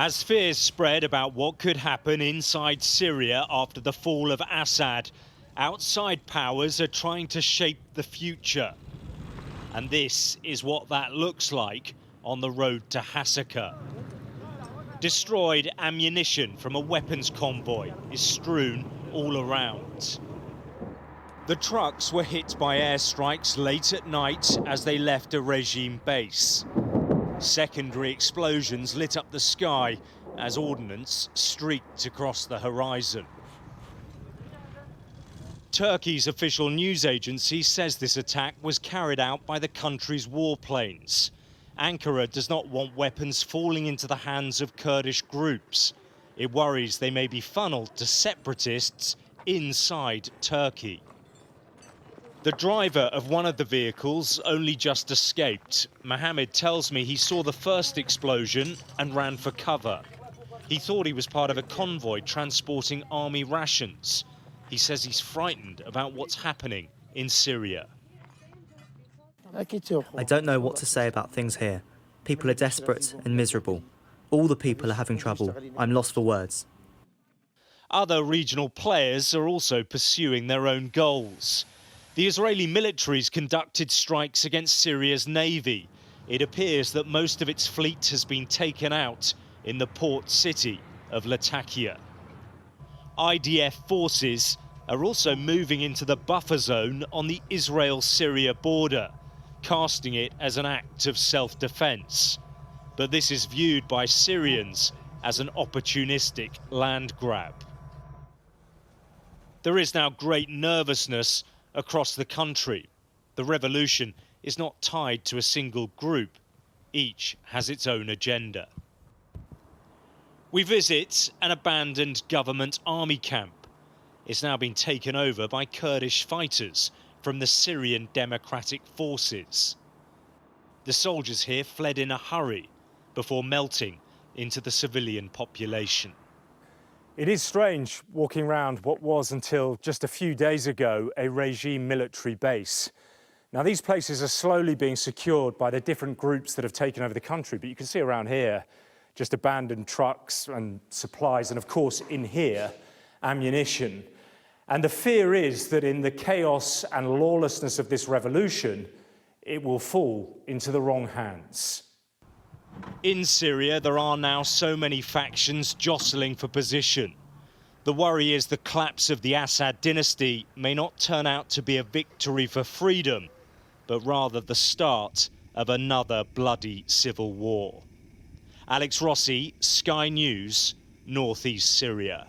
As fears spread about what could happen inside Syria after the fall of Assad, outside powers are trying to shape the future. And this is what that looks like on the road to Hasaka. Destroyed ammunition from a weapons convoy is strewn all around. The trucks were hit by airstrikes late at night as they left a regime base. Secondary explosions lit up the sky as ordnance streaked across the horizon. Turkey's official news agency says this attack was carried out by the country's warplanes. Ankara does not want weapons falling into the hands of Kurdish groups. It worries they may be funneled to separatists inside Turkey. The driver of one of the vehicles only just escaped. Mohammed tells me he saw the first explosion and ran for cover. He thought he was part of a convoy transporting army rations. He says he's frightened about what's happening in Syria. I don't know what to say about things here. People are desperate and miserable. All the people are having trouble. I'm lost for words. Other regional players are also pursuing their own goals. The Israeli military's conducted strikes against Syria's navy. It appears that most of its fleet has been taken out in the port city of Latakia. IDF forces are also moving into the buffer zone on the Israel-Syria border, casting it as an act of self-defense. But this is viewed by Syrians as an opportunistic land grab. There is now great nervousness across the country. The revolution is not tied to a single group. Each has its own agenda. We visit an abandoned government army camp. It's now been taken over by Kurdish fighters from the Syrian Democratic Forces. The soldiers here fled in a hurry before melting into the civilian population. It is strange walking around what was, until just a few days ago, a regime military base. Now, these places are slowly being secured by the different groups that have taken over the country, but you can see around here just abandoned trucks and supplies, and of course in here, ammunition. And the fear is that in the chaos and lawlessness of this revolution, it will fall into the wrong hands. In Syria, there are now so many factions jostling for position. The worry is the collapse of the Assad dynasty may not turn out to be a victory for freedom, but rather the start of another bloody civil war. Alex Rossi, Sky News, Northeast Syria.